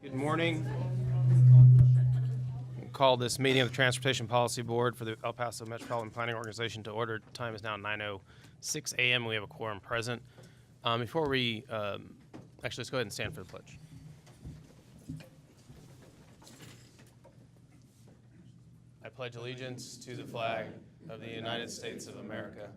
Good morning. Call this meeting of the Transportation Policy Board for the El Paso Metropolitan Planning Organization to order. Time is now 9:06 a.m. We have a quorum present. Before we, actually, let's go ahead and stand for the pledge. I pledge allegiance to the flag of the United States of America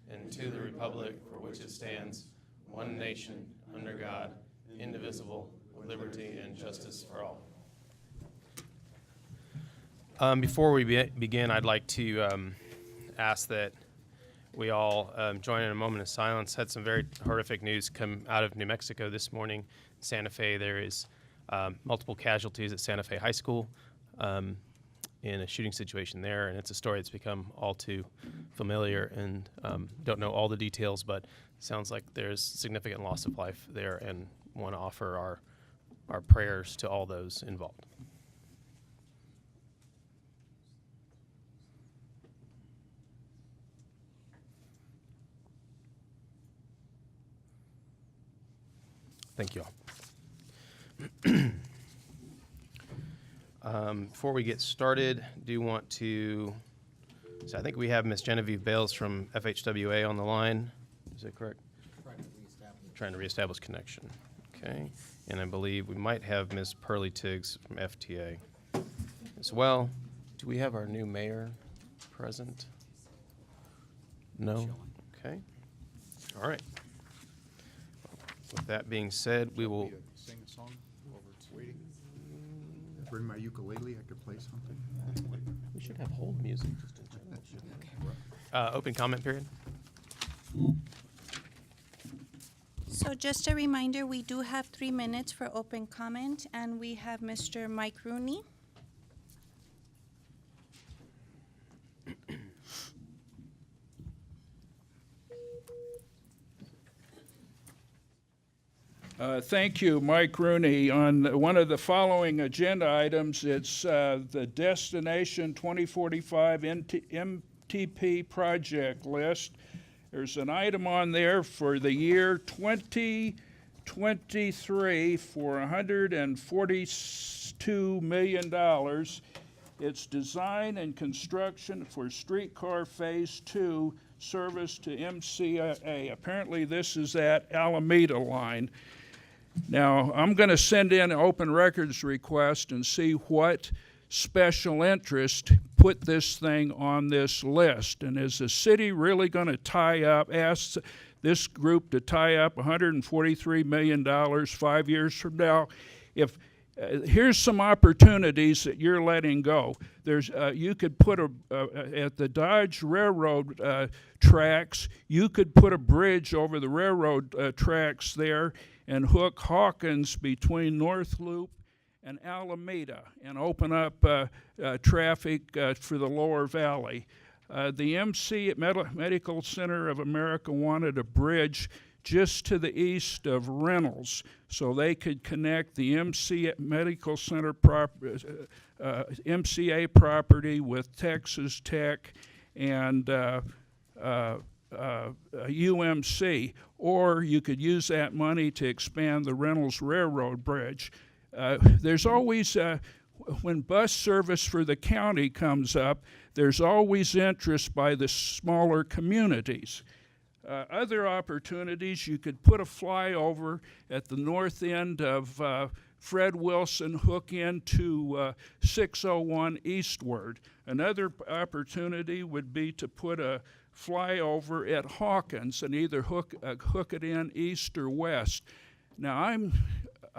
and to the republic for which it stands, one nation, under God, indivisible, with liberty and justice for all. Before we begin, I'd like to ask that we all join in a moment of silence. Had some very horrific news come out of New Mexico this morning. In Santa Fe, there is multiple casualties at Santa Fe High School in a shooting situation there, and it's a story that's become all too familiar, and don't know all the details, but it sounds like there's significant loss of life there, and want to offer our prayers to all those involved. Thank you all. Before we get started, do want to, so I think we have Ms. Genevieve Bales from FHWA on the line. Is that correct? Trying to reestablish connection. Okay. And I believe we might have Ms. Pearlie Tiggs from FTA as well. Do we have our new mayor present? No? Okay. All right. With that being said, we will sing a song while we're waiting. Bring my ukulele, I could play something. We should have hold music just in general, shouldn't we? Open comment period. So just a reminder, we do have 3 minutes for open comment, and we have Mr. Mike Rooney. Thank you, Mike Rooney. On one of the following agenda items, it's the Destination 2045 MTP project list. There's an item on there for the year 2023 for $142 million. It's design and construction for streetcar phase 2 service to MCA. Apparently this is that Alameda line. Now, I'm going to send in an open records request and see what special interest put this thing on this list. And is the city really going to ask this group to tie up $143 million 5 years from now? If here's some opportunities that you're letting go. There's you could put at the Dodge Railroad tracks, you could put a bridge over the railroad tracks there and hook Hawkins between North Loop and Alameda and open up traffic for the lower valley. The MC at Medical Center of America wanted a bridge just to the east of Reynolds so they could connect the MCA property with Texas Tech and UMC, or you could use that money to expand the Reynolds Railroad Bridge. There's always, when bus service for the county comes up, there's always interest by the smaller communities. Other opportunities, you could put a flyover at the north end of Fred Wilson, hook into 601 eastward. Another opportunity would be to put a flyover at Hawkins and either hook it in east or west. Now,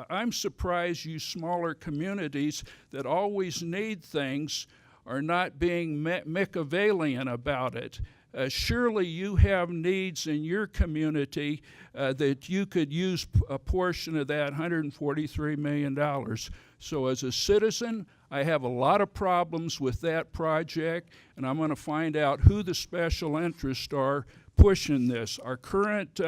I'm surprised you smaller communities that always need things are not being Machiavellian about it. Surely you have needs in your community that you could use a portion of that $143 million. So as a citizen, I have a lot of problems with that project, and I'm going to find out who the special interests are pushing this. Our current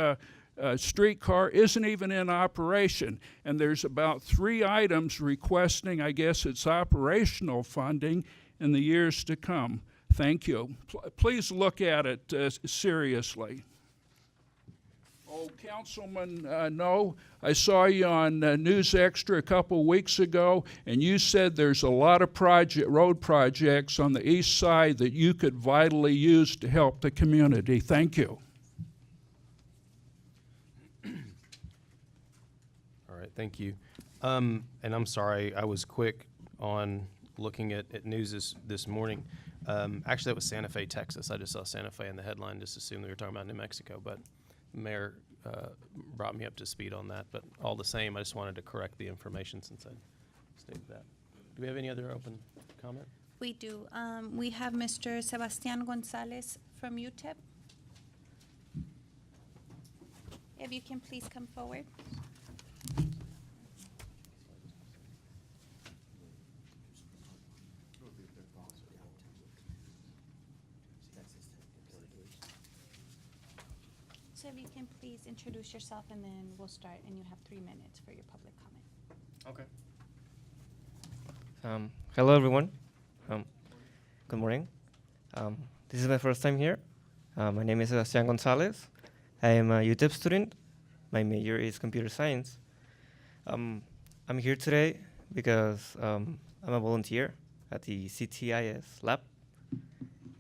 streetcar isn't even in operation, and there's about 3 items requesting, I guess it's operational funding in the years to come. Thank you. Please look at it seriously. Oh, Councilman, no. I saw you on News Extra a couple weeks ago, and you said there's a lot of road projects on the east side that you could vitally use to help the community. Thank you. All right, thank you. And I'm sorry, I was quick on looking at news this morning. Actually, that was Santa Fe, Texas. I just saw Santa Fe in the headline, just assumed we were talking about New Mexico, but the mayor brought me up to speed on that. But all the same, I just wanted to correct the information since I stated that. Do we have any other open comment? We do. We have Mr. Sebastián González from UTEP. If you can please come forward. So if you can please introduce yourself, and then we'll start, and you have 3 minutes for your public comment. Okay. Hello, everyone. Good morning. This is my first time here. My name is Sebastián González. I am a UTEP student. My major is computer science. I'm here today because I'm a volunteer at the CTIS lab.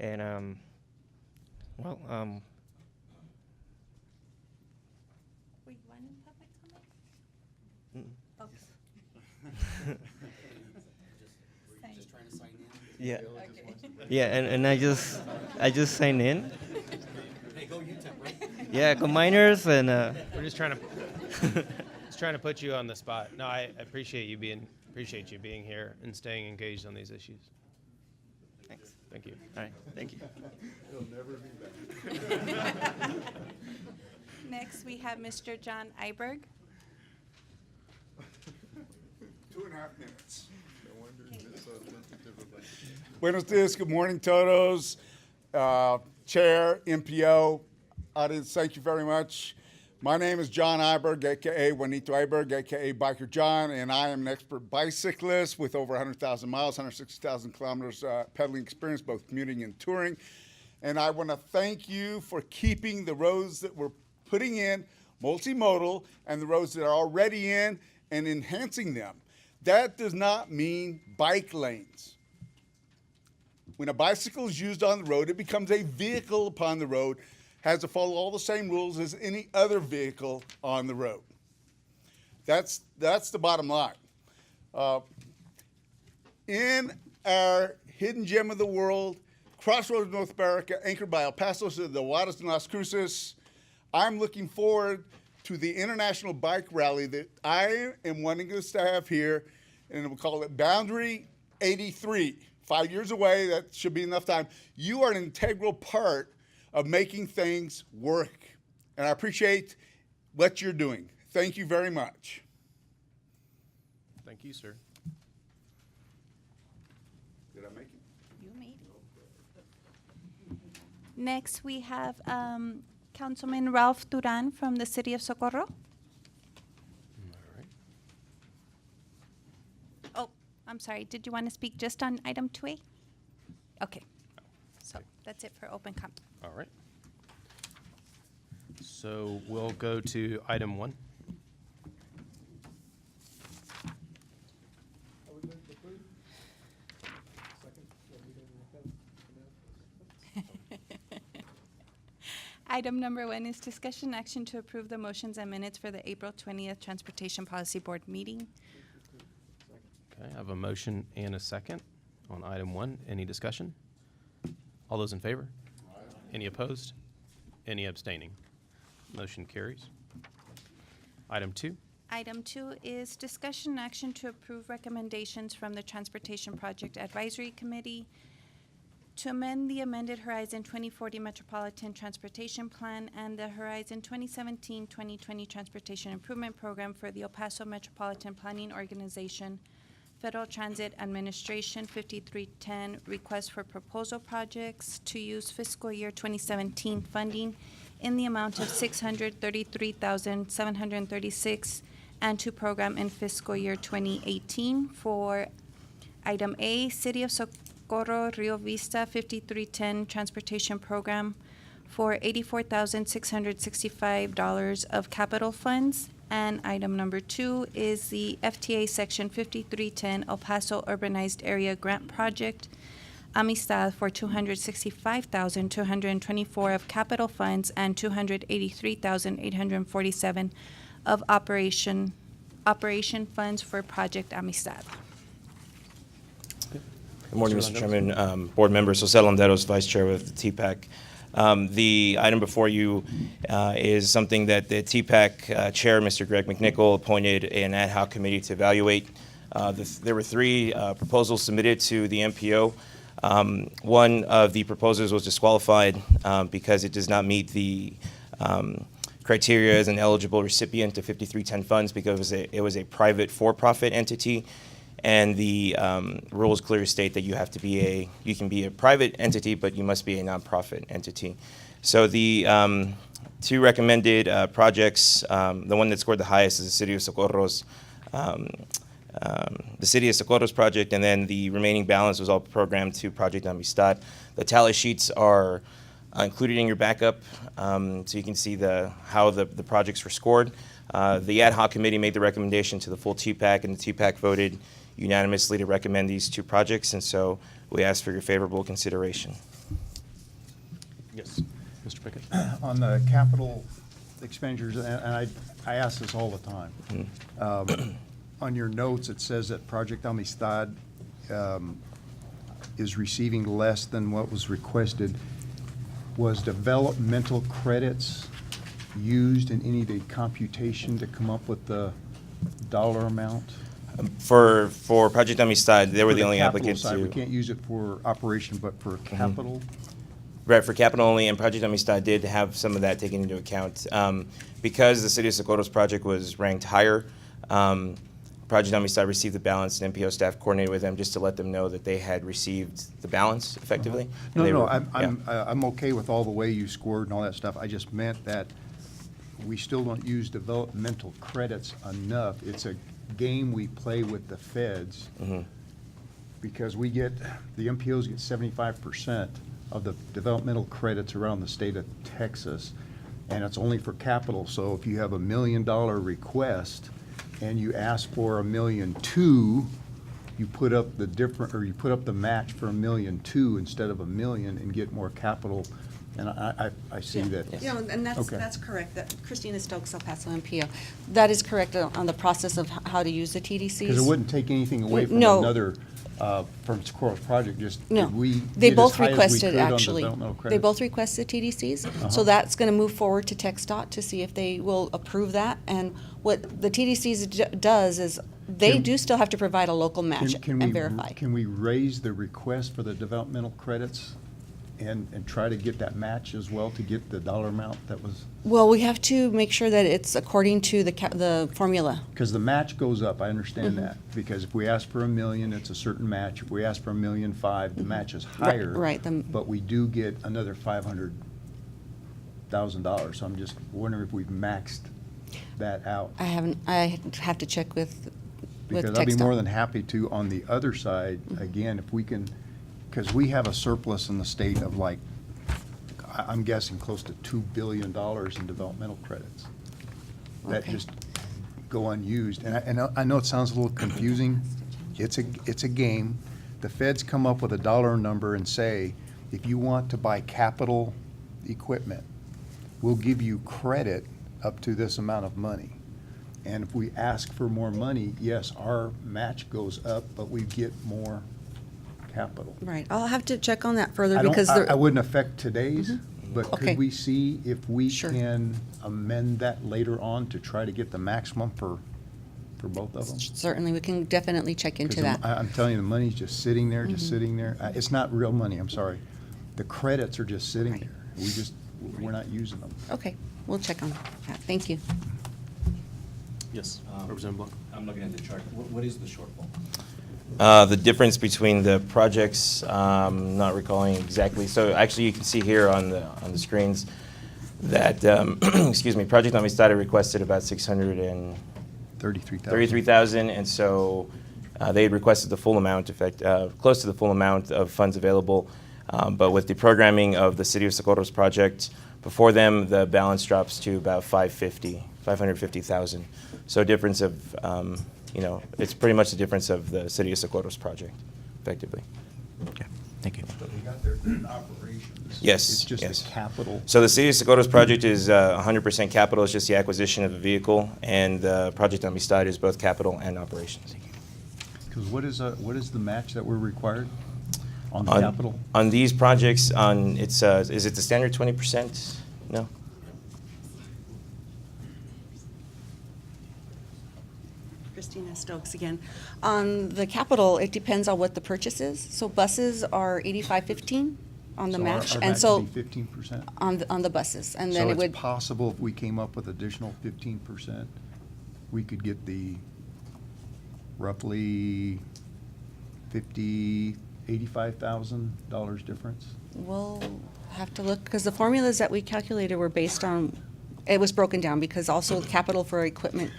And, Were you wanting public comment? Okay. yeah, yeah, and I just signed in. Hey, go UTEP, right? Yeah, combiners and We're just trying to put you on the spot. No, I appreciate you being here and staying engaged on these issues. thanks. Thank you. All right, thank you. He'll never be back. Next, we have Mr. John Iberg. 2.5 minutes. No wonder it's so tentative. Buenos dias, good morning, todos. Chair, MPO, audience, thank you very much. My name is John Iberg, aka Juanito Iberg, aka Biker John, and I am an expert bicyclist with over 100,000 miles, 160,000 kilometers pedaling experience, both commuting and touring. And I want to thank you for keeping the roads that we're putting in multimodal and the roads that are already in and enhancing them. That does not mean bike lanes. When a bicycle is used on the road, it becomes a vehicle upon the road, has to follow all the same rules as any other vehicle on the road. That's the bottom line. In our hidden gem of the world, Crossroads of North America, anchored by El Paso to the Juarez and Las Cruces, I'm looking forward to the international bike rally that I am wanting us to have here, and we'll call it Boundary 83. 5 years away, that should be enough time. You are an integral part of making things work, and I appreciate what you're doing. Thank you very much. Thank you, sir. Did I make it? You made it. Next, we have Councilman Ralph Duran from the City of Socorro. All right. Oh, I'm sorry. Did you want to speak just on item 2A? Okay. So that's it for open comment. All right. So we'll go to item 1. Item number 1 is discussion action to approve the motions and minutes for the April 20th Transportation Policy Board meeting. Okay, I have a motion and a second on item 1. Any discussion? All those in favor? Any opposed? Any abstaining? Motion carries. Item 2. Item 2 is discussion action to approve recommendations from the Transportation Project Advisory Committee to amend the amended Horizon 2040 Metropolitan Transportation Plan and the Horizon 2017-2020 Transportation Improvement Program for the El Paso Metropolitan Planning Organization, Federal Transit Administration 5310 Request for Proposal Projects to use fiscal year 2017 funding in the amount of $633,736 and to program in fiscal year 2018 for item A, City of Socorro Rio Vista 5310 Transportation Program for $84,665 of capital funds. And item number 2 is the FTA Section 5310 El Paso Urbanized Area Grant Project, Amistad, for $265,224 of capital funds and $283,847 of operation funds for Project Amistad. Good morning, Mr. Chairman, board members. Jose Landeros, Vice Chair with the TPAC. The item before you is something that the TPAC Chair, Mr. Greg McNichol, appointed an ad hoc committee to evaluate. There were 3 proposals submitted to the MPO. One of the proposals was disqualified because it does not meet the criteria as an eligible recipient of 5310 funds because it was a private for-profit entity. And the rules clearly state that you can be a private entity, but you must be a nonprofit entity. So the 2 recommended projects, the one that scored the highest is the City of Socorro's project, and then the remaining balance was all programmed to Project Amistad. The tally sheets are included in your backup, so you can see how the projects were scored. The ad hoc committee made the recommendation to the full TPAC, and the TPAC voted unanimously to recommend these 2 projects, and so we ask for your favorable consideration. Yes, Mr. Pickett. On the capital expenditures, and I ask this all the time. On your notes, it says that Project Amistad is receiving less than what was requested. Was developmental credits used in any of the computation to come up with the dollar amount? For Project Amistad, they were For the only capital applicant side, to. we can't use it for operation, but for capital? Right, for capital only, and Project Amistad did have some of that taken into account. Because the City of Socorro's project was ranked higher, Project Amistad received the balance, and MPO staff coordinated with them just to let them know that they had received the balance effectively. And they were- I'm okay with all the way you scored and all that stuff. I just meant that we still don't use developmental credits enough. It's a game we play with the feds because the MPOs get 75% of the developmental credits around the state of Texas, and it's only for capital. So if you have $1 million request and you ask for $1.2 million, you put up the match for $1.2 million instead of $1 million and get more capital. And I see that. You know, and Okay. that's correct. That Christina Stokes, El Paso MPO. That is correct on the process of how to use the TDCs. Because it wouldn't take anything away from No. another, from Socorro's project, just No, did we they get as both high as we requested, could on actually. developmental They credits? both requested TDCs, Uh-huh. so that's going to move forward to TxDOT to see if they will approve that. And what the TDCs does is they Can- do still have to provide a local match Can we and verify. Can we raise the request for the developmental credits and try to get that match as well to get the dollar amount that was? Well, we have to make sure that it's according to the formula. Because the match goes up, I understand that. Because if we ask for $1 million, it's a certain match. If we ask for $1.5 million, the match is higher. right, But we do get another $500,000. So I'm just wondering if we've maxed that out. I have to check with Because I'd be more TxDOT. than happy to, on the other side, again, if we can, because we have a surplus in the state of like, I'm guessing close to $2 billion in developmental credits that Okay. just go unused. And I know it sounds a little confusing. It's a game. The feds come up with a dollar number and say, if you want to buy capital equipment, we'll give you credit up to this amount of money. And if we ask for more money, yes, our match goes up, but we get more capital. Right, I'll have to check on that further I don't- because I wouldn't affect today's, but Okay. could we see if we Sure. can amend that later on to try to get the maximum for both of them? certainly we can definitely check into 'Cause that. I'm telling you, the money's just sitting there, just sitting there. It's not real money, I'm sorry. The credits are just sitting Right. there. We're not using them. Okay, we'll check on that. Thank you. Yes, Representative Blanc. I'm looking at the chart. What is the shortfall? The difference between the projects, not recalling exactly. So actually, you can see here on the screens that excuse me, Project Amistad requested about 33,000. and so they had requested the full amount, close to the full amount of funds available. But with the programming of the City of Socorro's project before them, the balance drops to about 550,000. So a difference of, it's pretty much the difference of the City of Socorro's project, effectively. Okay, thank you. So you got their operations. Yes, It's just yes. the capital. So the City of Socorro's project is 100% capital. It's just the acquisition of a vehicle, and the project Amistad is both capital and operations. Because what is the match that we're required on the On- capital? On these projects, is it the standard 20%? No? Christina Stokes again. On the capital, it depends on what the purchase is. So buses are 85-15 on the So our- match. our And match so would be 15%? on the buses. And then So it it's would, possible if we came up with additional 15%, we could get the roughly $85,000 difference? we'll have to look, because the formulas that we calculated were based on, it was broken down, because also capital for equipment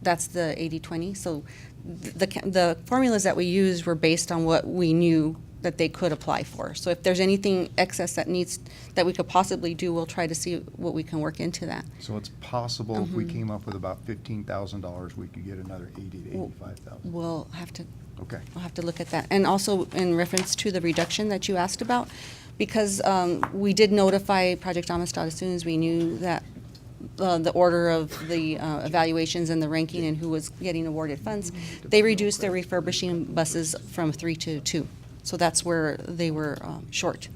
that's the 80-20. So the formulas that we used were based on what we knew that they could apply for. So if there's anything excess that we could possibly do, we'll try to see what we can work into that. So it's possible if we came up with about $15,000, we could get another 80 to 85,000? We'll have to Okay. We'll have to look at that. And also in reference to the reduction that you asked about, because we did notify Project Amistad as soon as we knew that the order of the evaluations and the ranking and who was getting awarded funds, they reduced their refurbishing buses from 3 to 2. So that's where they were short.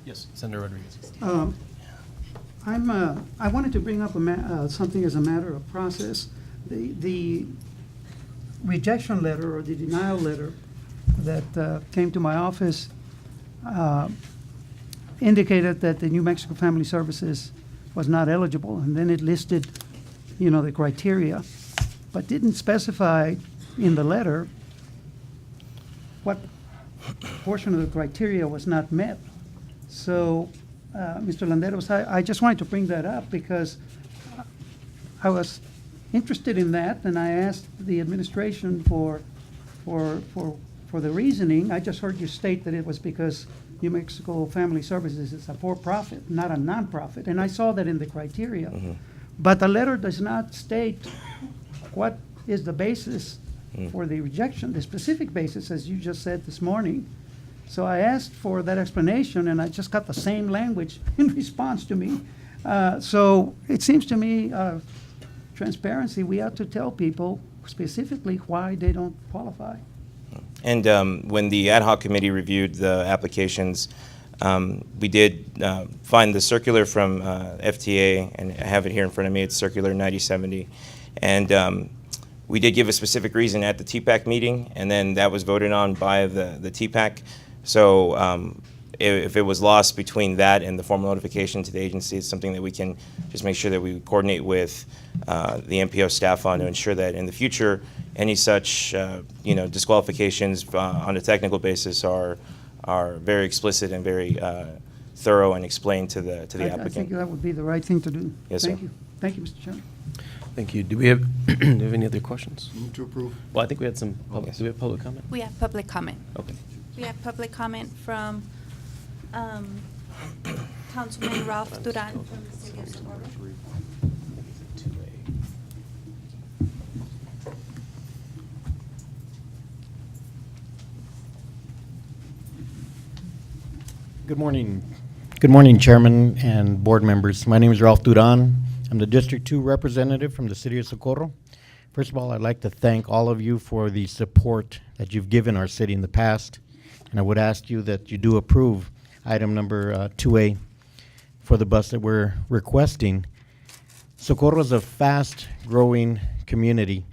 Yes, Senator Rodriguez. I wanted to bring up something as a matter of process. The rejection letter or the denial letter that came to my office indicated that the New Mexico Family Services was not eligible, and then it listed, the criteria, but didn't specify in the letter what portion of the criteria was not met. So, Mr. Landeros, I just wanted to bring that up because I was interested in that, and I asked the administration for the reasoning. I just heard you state that it was because New Mexico Family Services is a for-profit, not a non-profit, and I saw that in the criteria. But the letter does not state what is the basis for the rejection, the specific basis, as you just said this morning. So I asked for that explanation, and I just got the same language in response to me. So it seems to me, transparency, we ought to tell people specifically why they don't qualify. And when the ad hoc committee reviewed the applications, we did find the circular from FTA, and I have it here in front of me. It's Circular 9070. And we did give a specific reason at the TPAC meeting, and then that was voted on by the TPAC. So if it was lost between that and the formal notification to the agency, it's something that we can just make sure that we coordinate with the MPO staff on to ensure that in the future, any such disqualifications on a technical basis are very explicit and very thorough and explained to the applicant. I think that would be the right thing to do. Yes, sir. Thank you. Thank you, Mr. Chairman. Thank you. Do we have do we have any other questions? Move to approve. Well, I think we had some. Yes. Do we have public comment? We have public comment. Okay. We have public comment from Councilman Ralph Duran from the City of Socorro. Good morning. Good morning, Chairman and board members. My name is Ralph Duran. I'm the District 2 representative from the City of Socorro. First of all, I'd like to thank all of you for the support that you've given our city in the past. And I would ask you that you do approve item number 2A for the bus that we're requesting. Socorro is a fast-growing community,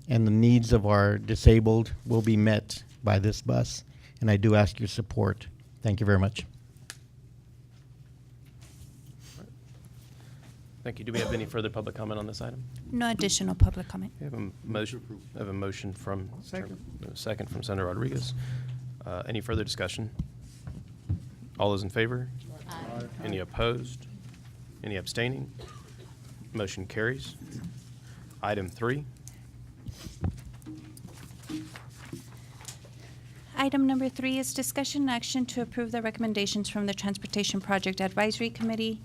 and the needs of our disabled will be met by this bus. And I do ask your support. Thank you very much. Thank you. Do we have any further public comment on this item? No additional public comment. We have a motion. I have a motion from Second. a second from Senator Rodriguez. Any further discussion? All those in favor? Aye. Any opposed? Any abstaining? Motion carries. Item 3. Item number 3 is discussion and action to approve the recommendations from the Transportation Project Advisory Committee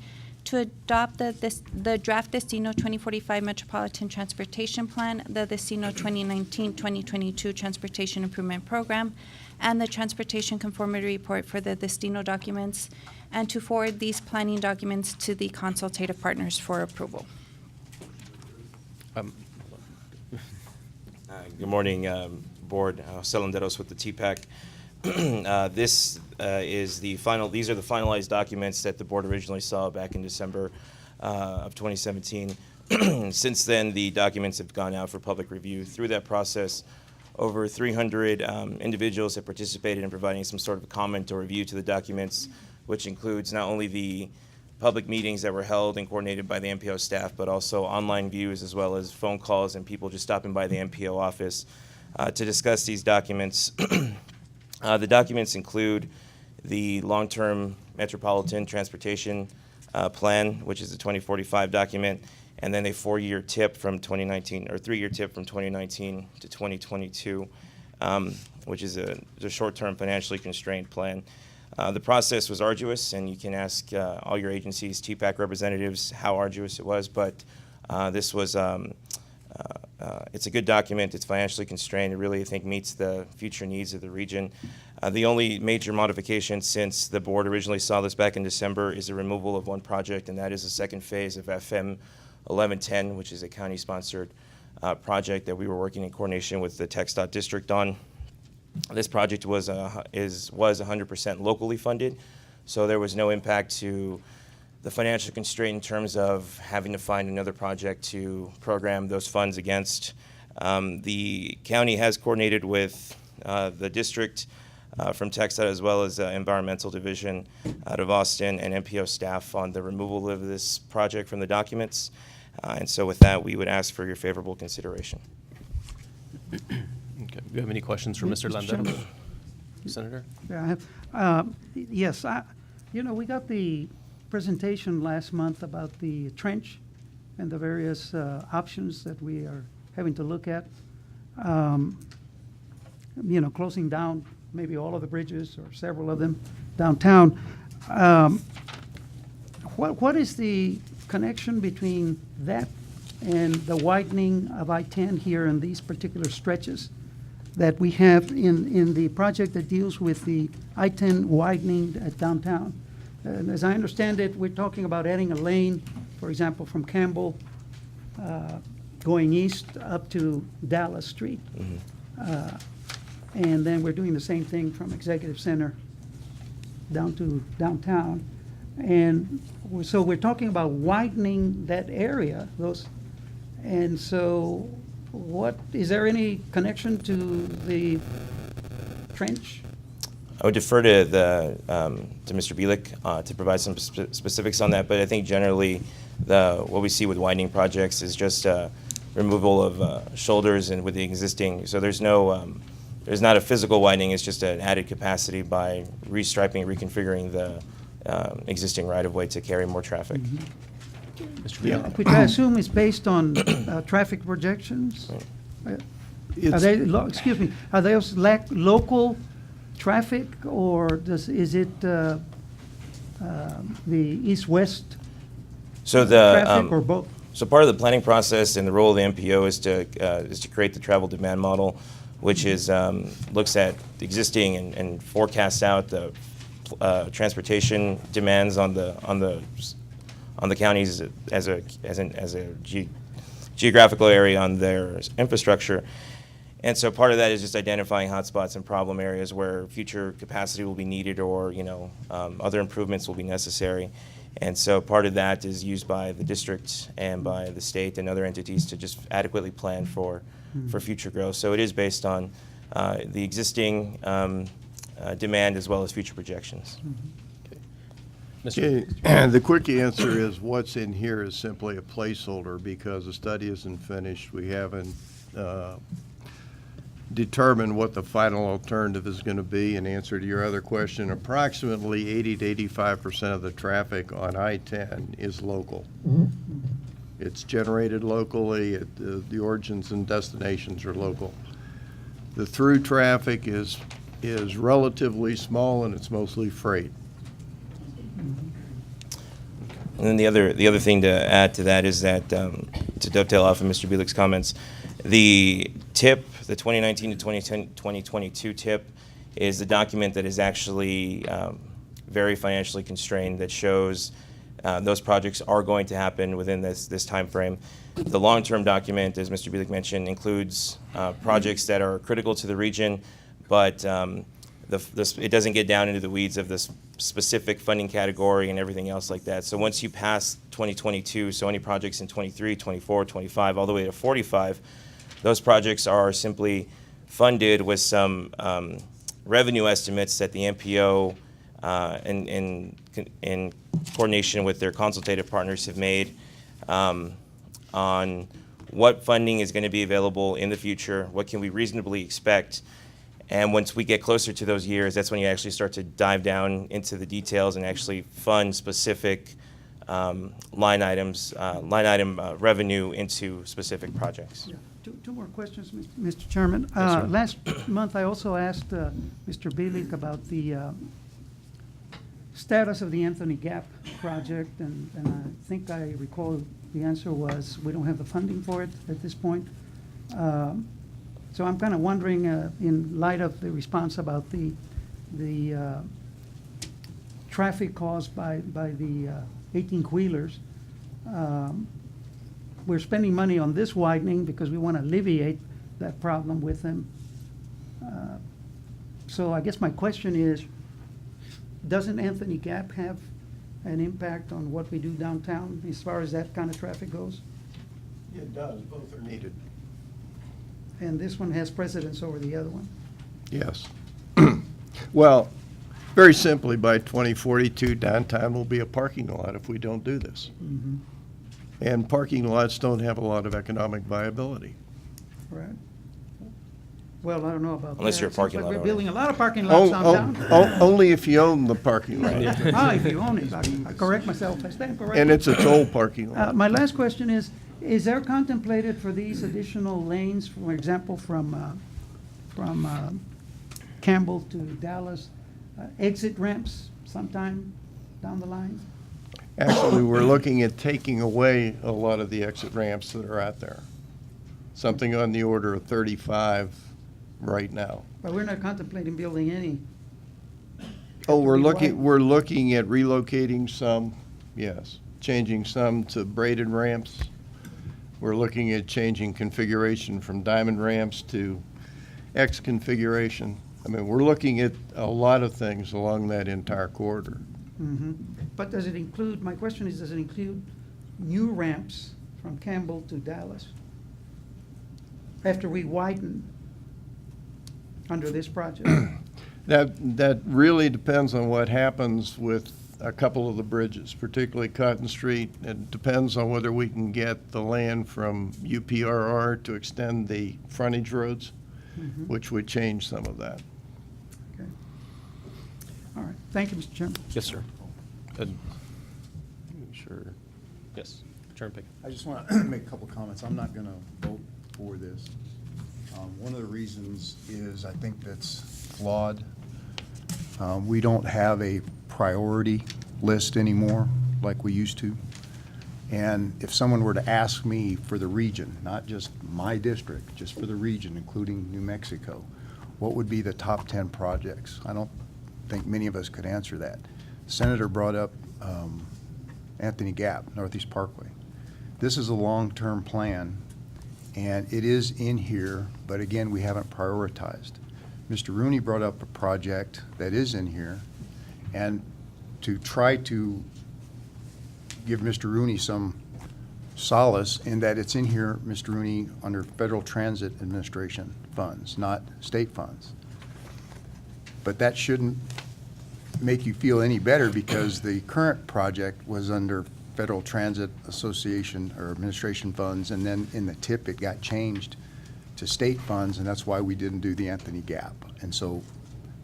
to adopt the draft Destino 2045 Metropolitan Transportation Plan, the Destino 2019-2022 Transportation Improvement Program, and the Transportation Conformity Report for the Destino documents, and to forward these planning documents to the consultative partners for approval. Good morning, Board. Jose Landeros with the TPAC. These are the finalized documents that the Board originally saw back in December of 2017. Since then, the documents have gone out for public review. Through that process, over 300 individuals have participated in providing some sort of comment or review to the documents, which includes not only the public meetings that were held and coordinated by the MPO staff, but also online views as well as phone calls and people just stopping by the MPO office to discuss these documents. The documents include the long-term metropolitan transportation plan, which is the 2045 document, and then a 4-year tip from 2019, or 3-year tip from 2019 to 2022, which is a short-term financially constrained plan. The process was arduous, and you can ask all your agencies, TPAC representatives, how arduous it was, but this was, it's a good document. It's financially constrained. It really, I think, meets the future needs of the region. The only major modification since the board originally saw this back in December is the removal of one project, and that is the second phase of FM 1110, which is a county-sponsored project that we were working in coordination with the TxDOT district on. This project was 100% locally funded, so there was no impact to the financial constraint in terms of having to find another project to program those funds against. The county has coordinated with the district from TxDOT as well as environmental division out of Austin and MPO staff on the removal of this project from the documents. And so with that, we would ask for your favorable consideration. Okay. Do you have any questions for Mr. Mr. Chairman. Landeros? Senator? Yeah, I have, yes, we got the presentation last month about the trench and the various options that we are having to look at. Closing down maybe all of the bridges or several of them downtown. What is the connection between that and the widening of I-10 here in these particular stretches that we have in the project that deals with the I-10 widening at downtown? And as I understand it, we're talking about adding a lane, for example, from Campbell going east up to Dallas Street. Mm-hmm. And then we're doing the same thing from Executive Center down to downtown. And so we're talking about widening that area, and so is there any connection to the trench? I would defer to Mr. Bielik to provide some specifics on that, but I think generally what we see with widening projects is just removal of shoulders and with the existing, so there's not a physical widening, it's just an added capacity by restriping, reconfiguring the existing right-of-way to carry more traffic. Mm-hmm. Mr. Bielik? Which I assume is based on traffic projections? Are they local traffic, or is it the east-west So traffic, or both? So part of the planning process and the role of the MPO is to create the travel demand model, which is looks at existing and forecasts out the transportation demands on the counties as a geographical area on their infrastructure. And so part of that is just identifying hotspots and problem areas where future capacity will be needed, or other improvements will be necessary. And so part of that is used by the district and by the state and other entities to just adequately plan for future growth. So it is based on the existing demand as well as future projections. Mr. Okay, the quick answer is what's in here is simply a placeholder because the study isn't finished. We haven't determined what the final alternative is going to be. In answer to your other question, approximately 80 to 85% of the traffic on I-10 is local. It's generated locally. The origins and destinations are local. The through traffic is is relatively small and it's mostly freight. And then the other thing to add to that is that, to dovetail off of Mr. Bielik's comments, the TIP, the 2019 to 2022 TIP, is the document that is actually very financially constrained, that shows those projects are going to happen within this time frame. The long-term document, as Mr. Bielik mentioned, includes projects that are critical to the region, but it doesn't get down into the weeds of this specific funding category and everything else like that. So once you pass 2022, so any projects in 23, 24, 25, all the way to 45, those projects are simply funded with some revenue estimates that the MPO, in coordination with their consultative partners, have made on what funding is going to be available in the future, what can we reasonably expect. And once we get closer to those years, that's when you actually start to dive down into the details and actually fund specific line item revenue into specific projects. Yeah. Two more questions, Mr. Chairman. Yes, sir. Last month, I also asked Mr. Bielik about the status of the Anthony Gap project, and I think I recall the answer was we don't have the funding for it at this point. So I'm kind of wondering, in light of the response about the traffic caused by the 18-wheelers, we're spending money on this widening because we want to alleviate that problem with them. So I guess my question is, doesn't Anthony Gap have an impact on what we do downtown as far as that kind of traffic goes? It does, both are needed. And this one has precedence over the other one? Yes. Well, very simply, by 2042, downtown will be a parking lot if we don't do this. Mm-hmm. And parking lots don't have a lot of economic viability. Right. Well, I don't know about that. Unless you're a parking Seems like lot We're owner. building a lot of parking lots downtown. Only if you own the parking lot. Ah, if you own it. I correct myself. I stand corrected. And it's a toll parking lot. My last question is there contemplated for these additional lanes, for example, from Campbell to Dallas, exit ramps sometime down the line? Actually, we're looking at taking away a lot of the exit ramps that are out there. Something on the order of 35 right now. But we're not contemplating building any. Oh, we're Be looking at relocating some, yes, changing some to braided ramps. We're looking at changing configuration from diamond ramps to X configuration. I mean, we're looking at a lot of things along that entire corridor. Mhm. But does it include, my question is, does it include new ramps from Campbell to Dallas? After we widen under this project? That really depends on what happens with a couple of the bridges, particularly Cotton Street. It depends on whether we can get the land from UPRR to extend the frontage roads, Mhm. which would change some of that. Okay. All right. Thank you, Mr. Chairman. Yes, sir. Sure. Yes, Chairman Pickett. I just want to make a couple comments. I'm not going to vote for this. One of the reasons is I think that's flawed. We don't have a priority list anymore like we used to. And if someone were to ask me for the region, not just my district, just for the region, including New Mexico, what would be the top 10 projects? I don't think many of us could answer that. The Senator brought up Anthony Gap, Northeast Parkway. This is a long-term plan, and it is in here, but again, we haven't prioritized. Mr. Rooney brought up a project that is in here, and to try to give Mr. Rooney some solace in that it's in here, Mr. Rooney, under Federal Transit Administration funds, not state funds. But that shouldn't make you feel any better because the current project was under Federal Transit Association or Administration funds, and then in the TIP it got changed to state funds, and that's why we didn't do the Anthony Gap. And so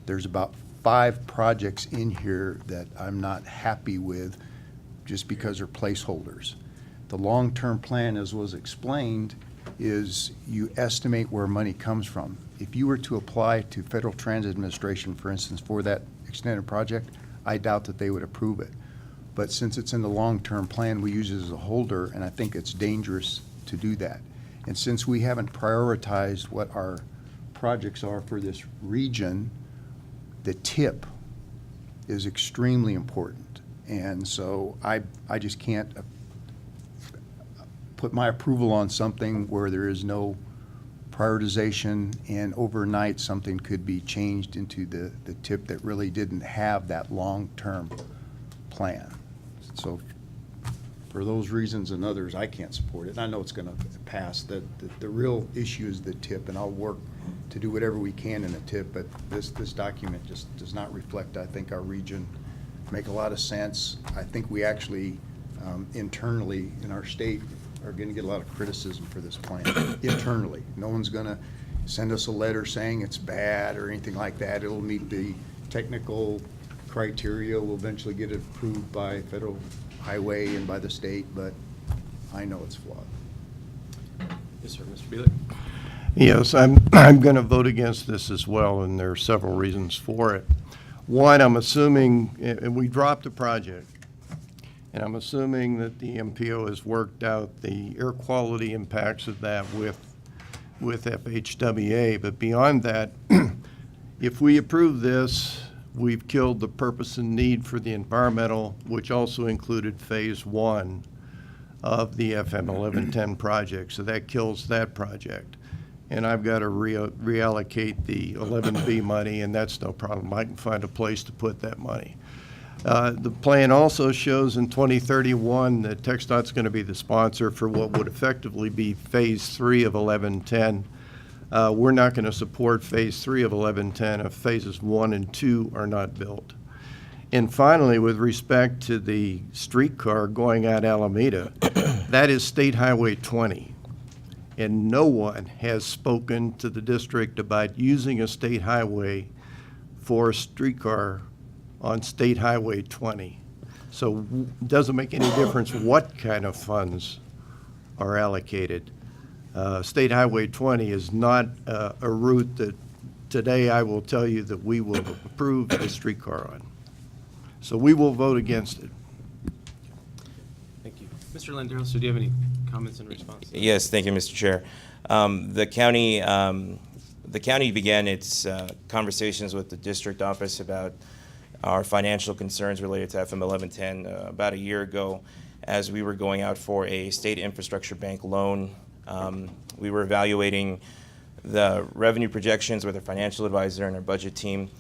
there's about 5 projects in here that I'm not happy with just because they're placeholders. The long-term plan, as was explained, is you estimate where money comes from. If you were to apply to Federal Transit Administration, for instance, for that extended project, I doubt that they would approve it. But since it's in the long-term plan, we use it as a holder, and I think it's dangerous to do that. And since we haven't prioritized what our projects are for this region, the tip is extremely important. And so I just can't put my approval on something where there is no prioritization, and overnight something could be changed into the tip that really didn't have that long-term plan. So for those reasons and others, I can't support it. And I know it's going to pass. The real issue is the tip, and I'll work to do whatever we can in the tip, but this document just does not reflect, I think, our region. Make a lot of sense. I think we actually internally in our state are going to get a lot of criticism for this plan internally. No one's going to send us a letter saying it's bad or anything like that. It'll meet the technical criteria. We'll eventually get it approved by Federal Highway and by the state, but I know it's flawed. Yes, sir, Mr. Bielik. Yes, I'm going to vote against this as well, and there are several reasons for it. One, I'm assuming, and we dropped the project, and I'm assuming that the MPO has worked out the air quality impacts of that with FHWA. But beyond that, if we approve this, we've killed the purpose and need for the environmental, which also included phase 1 of the FM 1110 project. So that kills that project. And I've got to reallocate the 11B money, and that's no problem. I can find a place to put that money. The plan also shows in 2031 that TxDOT's going to be the sponsor for what would effectively be phase 3 of 1110. We're not going to support phase 3 of 1110 if phases 1 and 2 are not built. And finally, with respect to the streetcar going out Alameda, that is State Highway 20. And no one has spoken to the district about using a state highway for a streetcar on State Highway 20. So it doesn't make any difference what kind of funds are allocated. State Highway 20 is not a route that today I will tell you that we will approve a streetcar on. So we will vote against it. Thank you. Mr. Landeros, do you have any comments in response? Yes, thank you, Mr. Chair. The county began its conversations with the district office about our financial concerns related to FM 1110 about a year ago as we were going out for a state infrastructure bank loan. We were evaluating the revenue projections with our financial advisor and our budget team,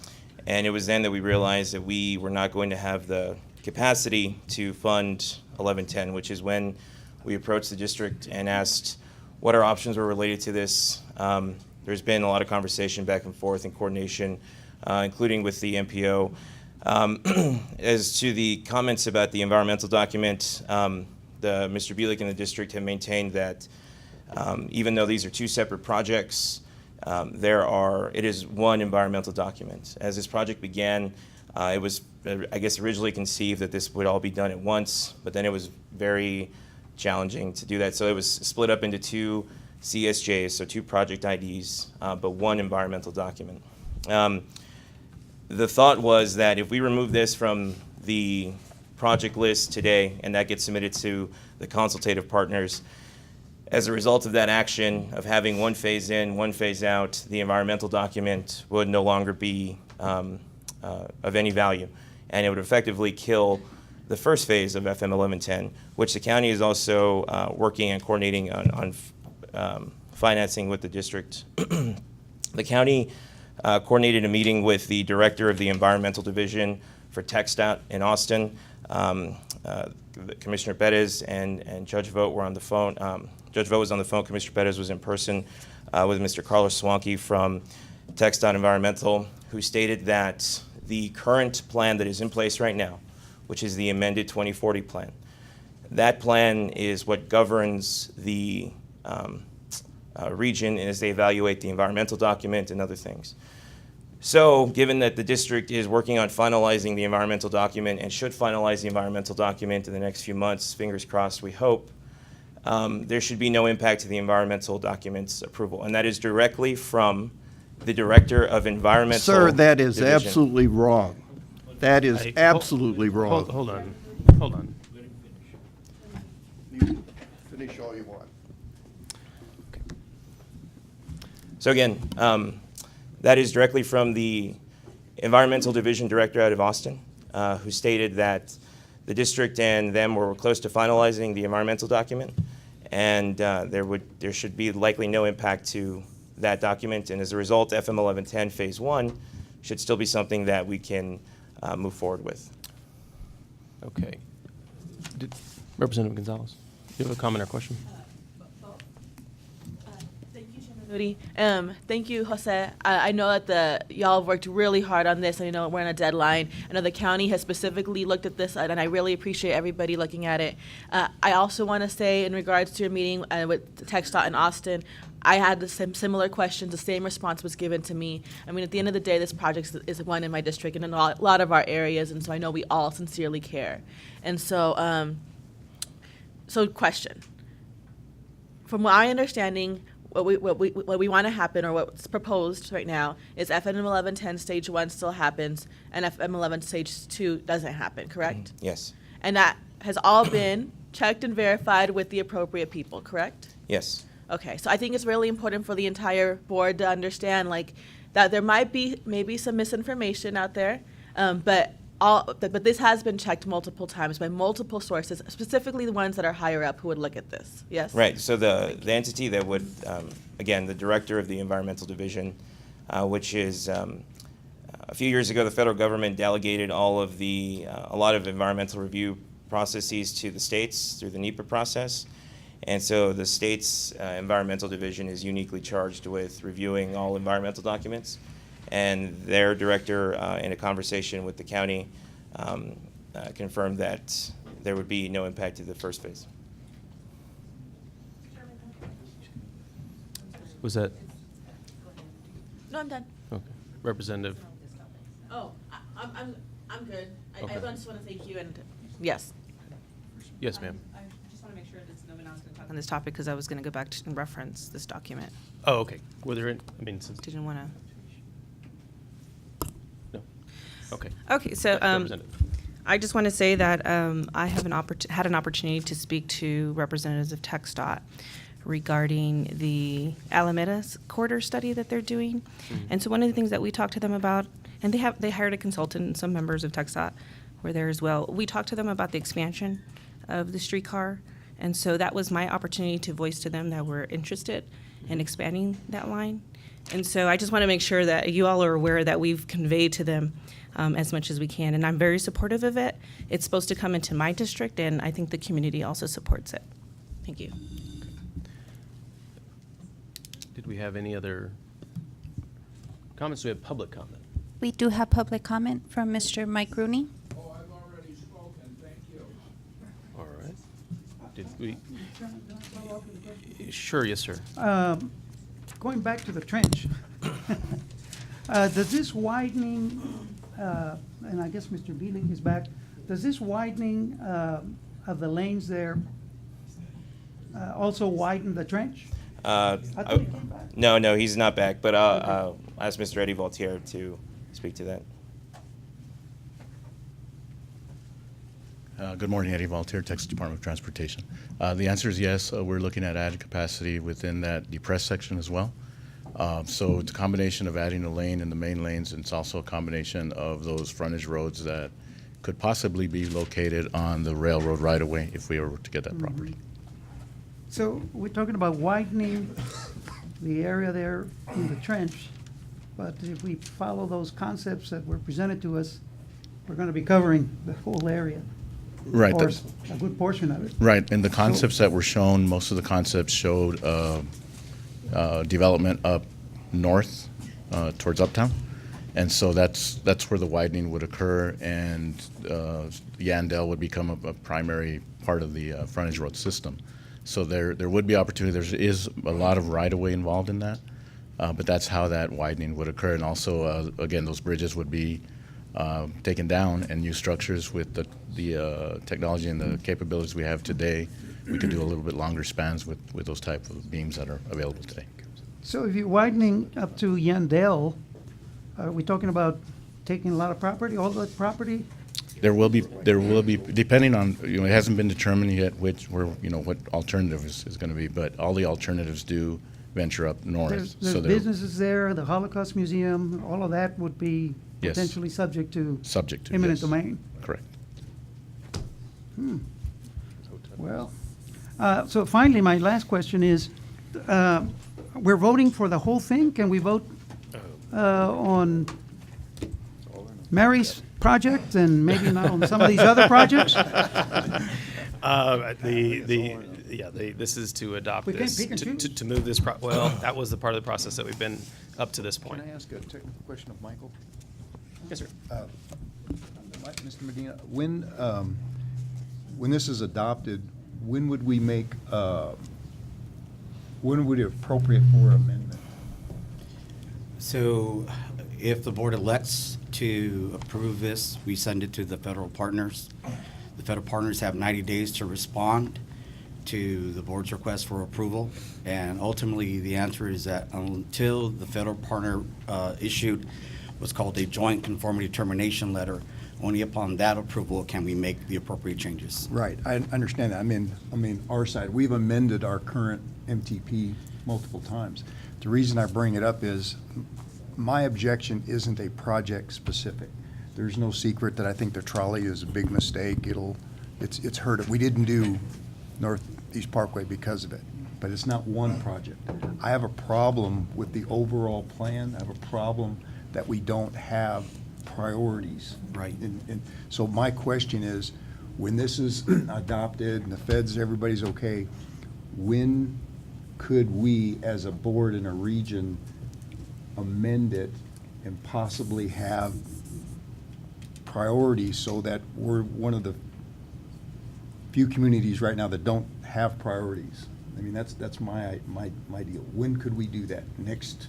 and it was then that we realized that we were not going to have the capacity to fund 1110, which is when we approached the district and asked what our options were related to this. There's been a lot of conversation back and forth and coordination, including with the MPO. As to the comments about the environmental document, Mr. Bielik and the district have maintained that even though these are two separate projects, it is one environmental document. As this project began, it was, I guess, originally conceived that this would all be done at once, but then it was very challenging to do that. So it was split up into two CSJs, so two project IDs, but one environmental document. The thought was that if we remove this from the project list today and that gets submitted to the consultative partners, as a result of that action of having one phase in, one phase out, the environmental document would no longer be of any value, and it would effectively kill the first phase of FM 1110, which the county is also working and coordinating on financing with the district. The county coordinated a meeting with the director of the environmental division for TxDOT in Austin. Commissioner Perez and Judge Vogt were on the phone. Judge Vogt was on the phone. Commissioner Perez was in person with Mr. Carlos Swanky from TxDOT Environmental, who stated that the current plan that is in place right now, which is the amended 2040 plan, that plan is what governs the region as they evaluate the environmental document and other things. So, given that the district is working on finalizing the environmental document and should finalize the environmental document in the next few months, fingers crossed, we hope, there should be no impact to the environmental documents approval. And that is directly from the Director of Environmental Sir, that is Division. absolutely wrong. That is Hey, absolutely wrong. Hold on. You finish all you want. So again, that is directly from the Environmental Division Director out of Austin, who stated that the district and them were close to finalizing the environmental document, and there should be likely no impact to that document, and as a result, FM 1110 Phase 1 should still be something that we can move forward with. Okay. Representative Gonzalez, do you have a comment or question? Thank you, Chairman Moody. Thank you, Jose. I know that y'all have worked really hard on this. I know we're on a deadline. I know the county has specifically looked at this, and I really appreciate everybody looking at it. I also want to say, in regards to your meeting with TxDOT in Austin, I had the same similar questions. The same response was given to me. I mean, at the end of the day, this project is one in my district and in a lot of our areas, and so I know we all sincerely care. And so, question. From my understanding, what we want to happen, or what's proposed right now, is FM 1110 Stage 1 still happens, and FM 11 Stage 2 doesn't happen, correct? Yes. And that has all been checked and verified with the appropriate people, correct? Yes. Okay, so I think it's really important for the entire board to understand, like, that there might be maybe some misinformation out there, but this has been checked multiple times by multiple sources, specifically the ones that are higher up who would look at this. Yes? Right. So the entity that would, again, the Director of the Environmental Division, which is a few years ago, the federal government delegated all of a lot of environmental review processes to the states through the NEPA process. And so the state's environmental division is uniquely charged with reviewing all environmental documents. And their director, in a conversation with the county, confirmed that there would be no impact to the first phase. Was that, No, I'm done. okay, Representative? Oh, I'm good. Okay. I just want to thank you, and yes. Yes, ma'am. I just want to make sure that no one else can talk on this topic, because I was going to go back and reference this document. Oh, okay. Were there, since, Didn't want to. no. Okay. Okay, so Representative. I just want to say that I have had an opportunity to speak to representatives of TxDOT regarding the Alameda corridor study that they're doing. And so one of the things that we talked to them about, and they hired a consultant, and some members of TxDOT were there as well. We talked to them about the expansion of the streetcar, and so that was my opportunity to voice to them that we're interested in expanding that line. And so I just want to make sure that you all are aware that we've conveyed to them as much as we can, and I'm very supportive of it. It's supposed to come into my district, and I think the community also supports it. Thank you. Did we have any other comments? Do we have public comment? We do have public comment from Mr. Mike Rooney. Oh, I've already spoken, thank you. All right. Did we? Sure, yes, sir. Going back to the trench, does this widening, and I guess Mr. Beelig is back, does this widening of the lanes there also widen the trench? I thought he came back. No, he's not back, but I'll ask Mr. Eddie Voltaire to speak to that. Good morning, Eddie Voltaire, Texas Department of Transportation. The answer is yes. We're looking at added capacity within that depressed section as well. So it's a combination of adding a lane in the main lanes, and it's also a combination of those frontage roads that could possibly be located on the railroad right-of-way if we were to get that property. So we're talking about widening the area there in the trench, but if we follow those concepts that were presented to us, we're going to be covering the whole area. Right. Or a good portion of it. Right, and the concepts that were shown, most of the concepts showed development up north towards Uptown. And so that's where the widening would occur, and Yandell would become a primary part of the frontage road system. So there would be opportunity. There is a lot of right-of-way involved in that, but that's how that widening would occur. And also, again, those bridges would be taken down, and new structures with the technology and the capabilities we have today we could do a little bit longer spans with those type of beams that are available today. So if you're widening up to Yandell, are we talking about taking a lot of property, all the property? There will be, depending on, it hasn't been determined yet what alternative is going to be, but all the alternatives do venture up north. There's So businesses there, the Holocaust Museum, all of that would be Yes. potentially subject to yes. eminent domain. Correct. Well, so finally, my last question is, we're voting for the whole thing? Can we vote on Mary's project and maybe not on some of these other projects? This is to adopt We can't this, pick and choose? to move this, well, that was the part of the process that we've been up to this point. Can I ask a technical question of Michael? Yes, sir. Mr. Medina, when this is adopted, when would we make, when would it appropriate for amendment? So if the board elects to approve this, we send it to the federal partners. The federal partners have 90 days to respond to the board's request for approval. And ultimately, the answer is that until the federal partner issued what's called a joint conformity determination letter, only upon that approval can we make the appropriate changes. Right, I understand that. I mean, our side, we've amended our current MTP multiple times. The reason I bring it up is my objection isn't a project specific. There's no secret that I think the trolley is a big mistake. It's hurt it. We didn't do Northeast Parkway because of it, but it's not one project. I have a problem with the overall plan. I have a problem that we don't have priorities. Right. And so my question is, when this is adopted and the feds, everybody's okay, when could we, as a board in a region, amend it and possibly have priorities so that we're one of the few communities right now that don't have priorities? I mean, that's my deal. When could we do that? Next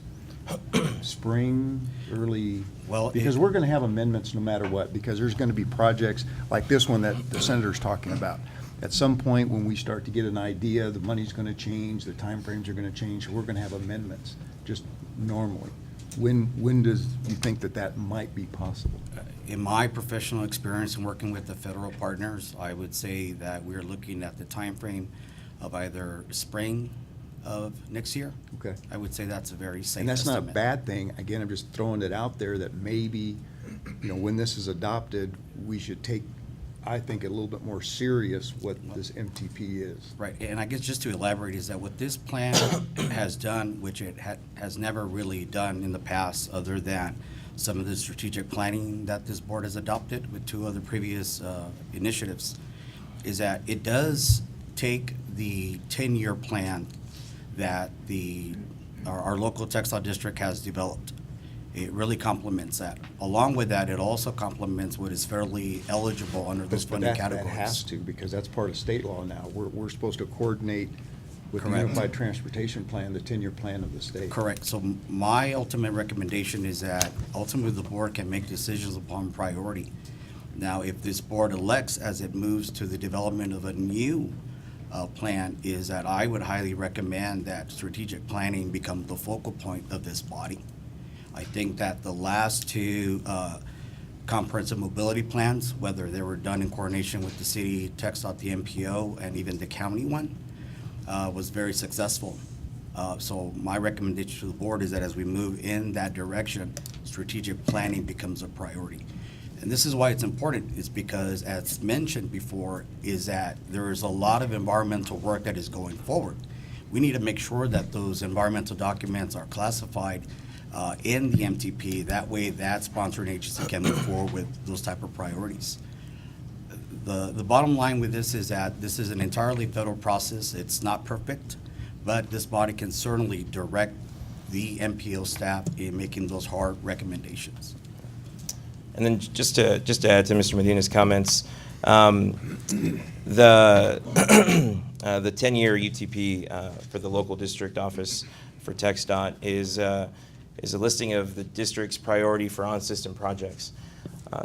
spring, early? Well, because we're going to have amendments no matter what, because there's going to be projects like this one that the senator's talking about. At some point, when we start to get an idea, the money's going to change, the timeframes are going to change, so we're going to have amendments, just normally. When does you think that might be possible? In my professional experience in working with the federal partners, I would say that we're looking at the time frame of either spring of next year. Okay. I would say that's a very safe And that's not a estimate. bad thing. Again, I'm just throwing it out there that maybe, when this is adopted, we should take, I think, a little bit more serious what this MTP is. Right, and I guess just to elaborate is that what this plan has done, which it has never really done in the past, other than some of the strategic planning that this board has adopted with two other previous initiatives, is that it does take the 10-year plan that our local textile district has developed. It really complements that. Along with that, it also complements what is fairly eligible under those funding categories. That has to, because that's part of state law now. We're supposed to coordinate with the Correct. Unified Transportation Plan, the 10-year plan of the state. Correct. So my ultimate recommendation is that ultimately the board can make decisions upon priority. Now, if this board elects as it moves to the development of a new plan, is that I would highly recommend that strategic planning become the focal point of this body. I think that the last two comprehensive mobility plans, whether they were done in coordination with the city, TxDOT, the MPO, and even the county one, was very successful. So my recommendation to the board is that as we move in that direction, strategic planning becomes a priority. And this is why it's important, is because, as mentioned before, is that there is a lot of environmental work that is going forward. We need to make sure that those environmental documents are classified in the MTP. That way that sponsoring agency can move forward with those type of priorities. The bottom line with this is that this is an entirely federal process. It's not perfect, but this body can certainly direct the MPO staff in making those hard recommendations. And then just to add to Mr. Medina's comments, the 10-year UTP for the local district office for TxDOT is a listing of the district's priority for on-system projects.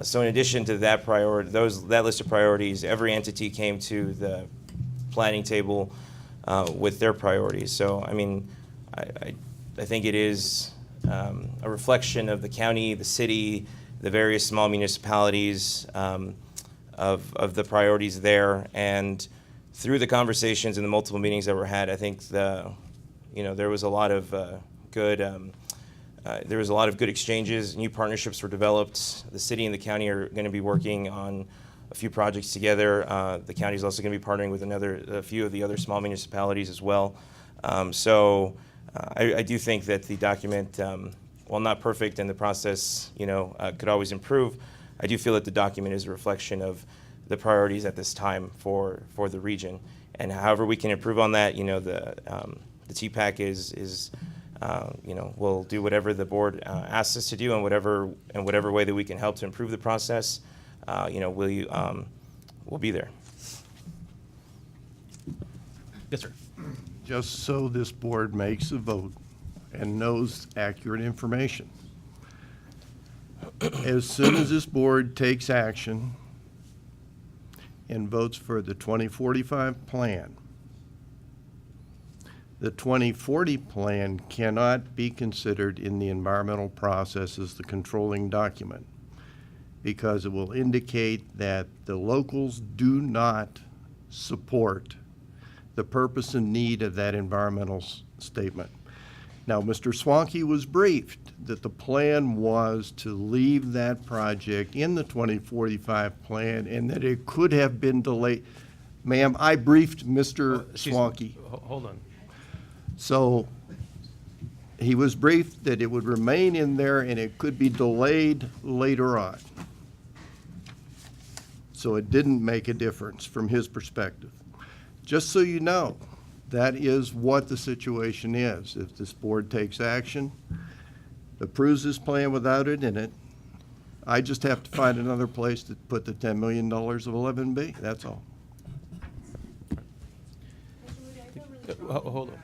So in addition to that that list of priorities, every entity came to the planning table with their priorities. So, I mean, I think it is a reflection of the county, the city, the various small municipalities, of the priorities there. And through the conversations and the multiple meetings that were had, I think there was a lot of good exchanges. New partnerships were developed. The city and the county are going to be working on a few projects together. The county is also going to be partnering with a few of the other small municipalities as well. I do think that the document, while not perfect and the process, could always improve, I do feel that the document is a reflection of the priorities at this time for the region. And however we can improve on that, the TPAC we'll do whatever the board asks us to do, and whatever way that we can help to improve the process, we'll be there. Yes, sir. Just so this board makes a vote and knows accurate information. As soon as this board takes action and votes for the 2045 plan, the 2040 plan cannot be considered in the environmental process as the controlling document, because it will indicate that the locals do not support the purpose and need of that environmental statement. Now, Mr. Swanky was briefed that the plan was to leave that project in the 2045 plan and that it could have been delayed. Ma'am, I briefed Mr. Swanky. Hold on. So he was briefed that it would remain in there and it could be delayed later on. So it didn't make a difference from his perspective. Just so you know, that is what the situation is. If this board takes action, approves this plan without it in it, I just have to find another place to put the $10 million of 11B, that's all. Hold on.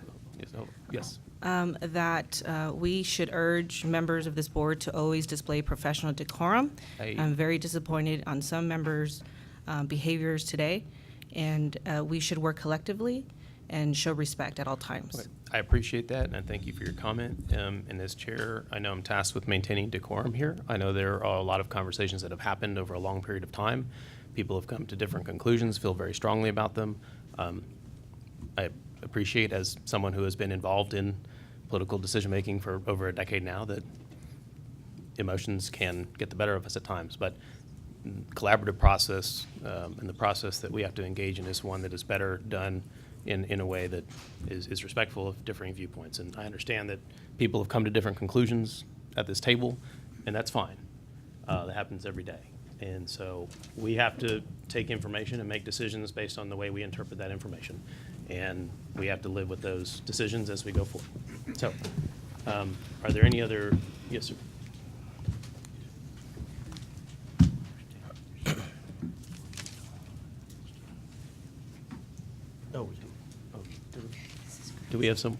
Yes. That we should urge members of this board to always display professional decorum. I'm very disappointed on some members' behaviors today, and we should work collectively and show respect at all times. Okay. I appreciate that, and I thank you for your comment. And as chair, I know I'm tasked with maintaining decorum here. I know there are a lot of conversations that have happened over a long period of time. People have come to different conclusions, feel very strongly about them. I appreciate, as someone who has been involved in political decision-making for over a decade now, that emotions can get the better of us at times. But collaborative process and the process that we have to engage in is one that is better done in a way that is respectful of differing viewpoints. And I understand that people have come to different conclusions at this table, and that's fine. That happens every day. And so we have to take information and make decisions based on the way we interpret that information. And we have to live with those decisions as we go forward. So are there any other? Yes, sir. Do we have some?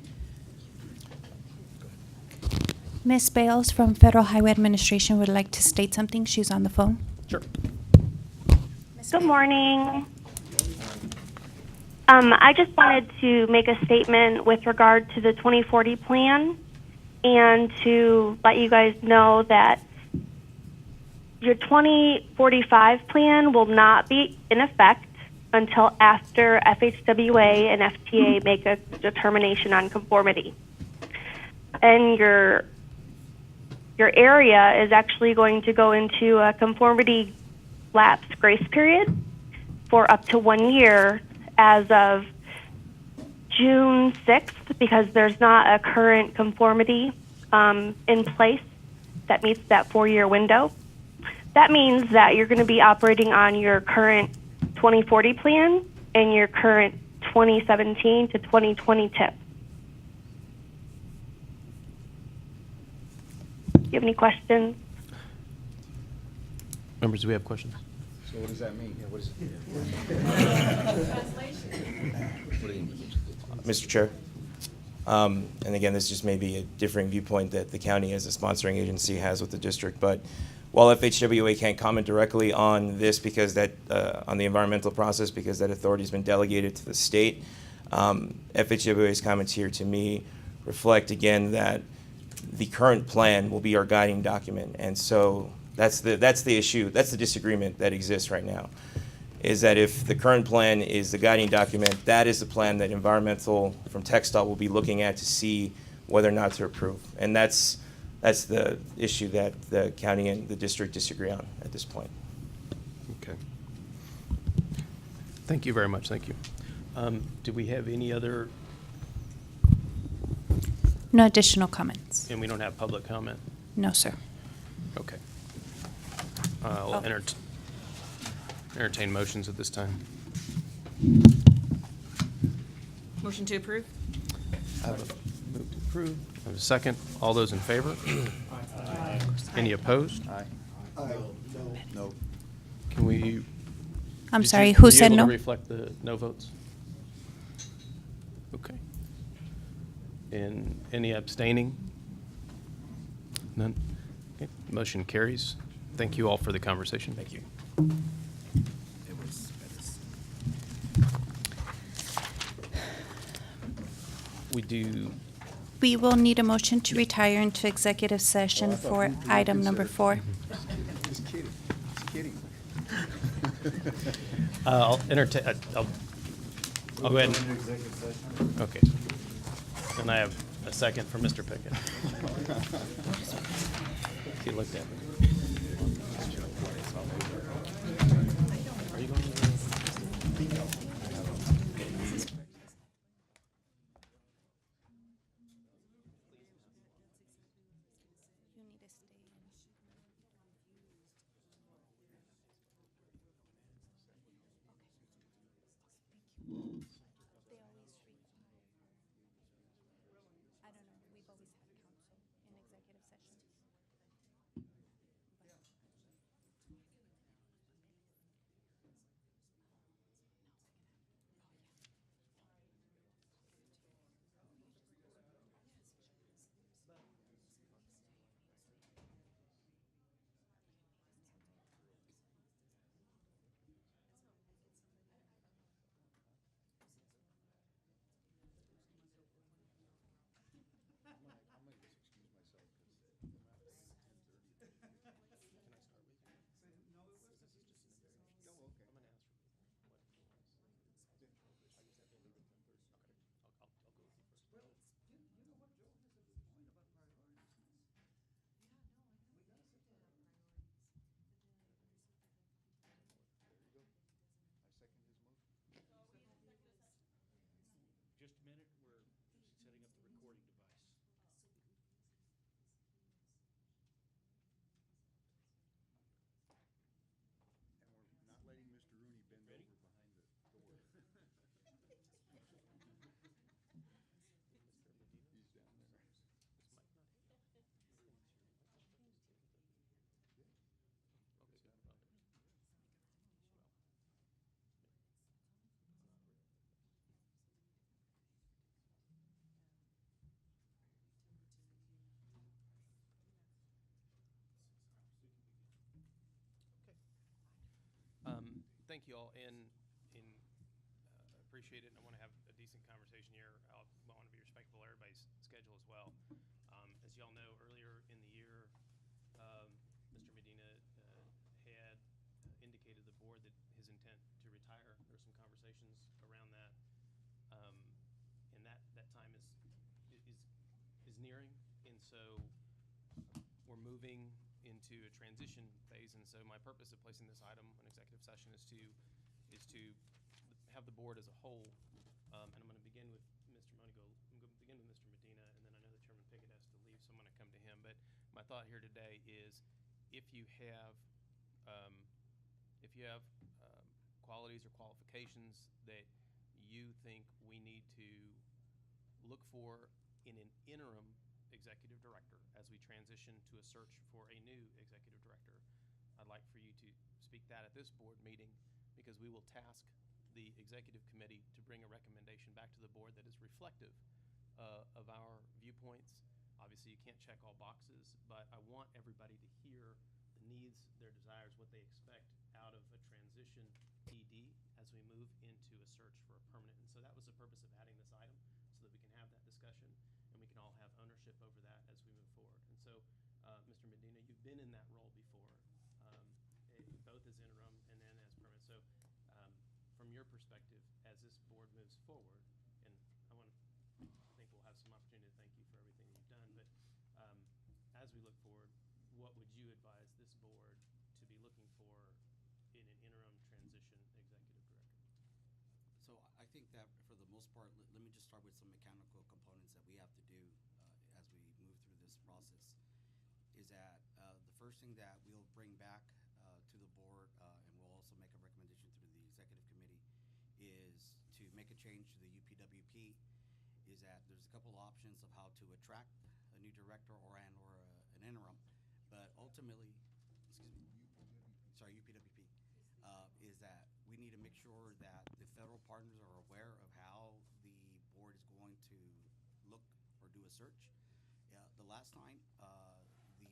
Ms. Bales from Federal Highway Administration would like to state something. She's on the phone. Sure. Good morning. I just wanted to make a statement with regard to the 2040 plan and to let you guys know that your 2045 plan will not be in effect until after FHWA and FTA make a determination on conformity. And your area is actually going to go into a conformity lapse grace period for up to 1 year as of June 6th, because there's not a current conformity in place that meets that 4-year window. That means that you're going to be operating on your current 2040 plan and your current 2017 to 2020 TIP. Do you have any questions? Members, do we have questions? So what does that mean? Yeah, what is Mr. Chair, and again, this just may be a differing viewpoint that the county as a sponsoring agency has with the district, but while FHWA can't comment directly on this because that, on the environmental process, because that authority has been delegated to the state, FHWA's comments here to me reflect again that the current plan will be our guiding document. And so that's the issue, that's the disagreement that exists right now, is that if the current plan is the guiding document, that is the plan that environmental from TxDOT will be looking at to see whether or not to approve. And that's the issue that the county and the district disagree on at this point. Okay. Thank you very much. Thank you. Do we have any other, No additional comments. and we don't have public comment? No, sir. Okay. I'll Oh. entertain motions at this time. Motion to approve? I have a move to approve. I have a second. All those in favor? Any opposed? Aye. No. Can we? I'm did sorry, you- who were you said able to no? reflect the no votes? Okay. And any abstaining? None? Okay, motion carries. Thank you all for the conversation. Thank you. We do, We will need a motion to retire into executive session for item number 4. Just kidding, just kidding. I'll entertain, I'll go ahead and. Okay. And I have a second for Mr. Pickett. He looked at me. Are you going to? Thank you all, and appreciate it. And I want to have a decent conversation here. I want to be respectful of everybody's schedule as well. As y'all know, earlier in the year, Mr. Medina had indicated to the board that his intent to retire. There were some conversations around that, and that time is nearing, and so we're moving into a transition phase. And so my purpose of placing this item on executive session is to have the board as a whole, and I'm going to begin with Mr. Medina, and then I know that Chairman Pickett has to leave, so I'm going to come to him. But my thought here today is, if you have qualities or qualifications that you think we need to look for in an interim executive director as we transition to a search for a new executive director, I'd like for you to speak that at this board meeting, because we will task the executive committee to bring a recommendation back to the board that is reflective of our viewpoints. Obviously, you can't check all boxes, but I want everybody to hear the needs, their desires, what they expect out of a transition ED as we move into a search for a permanent. And so that was the purpose of adding this item, so that we can have that discussion and we can all have ownership over that as we move forward. And so, Mr. Medina, you've been in that role before, both as interim and then as permanent. So from your perspective, as this board moves forward, and I think we'll have some opportunity to thank you for everything that you've done, but as we look forward, what would you advise this board to be looking for in an interim transition executive director? So I think that for the most part, let me just start with some mechanical components that we have to do as we move through this process. Is that the first thing that we'll bring back to the board, and we'll also make a recommendation through the executive committee, is to make a change to the UPWP. Is that there's a couple of options of how to attract a new director or an interim, but ultimately, excuse me, UPWP. Is that we need to make sure that the federal partners are aware of how the board is going to look or do a search. The last time, the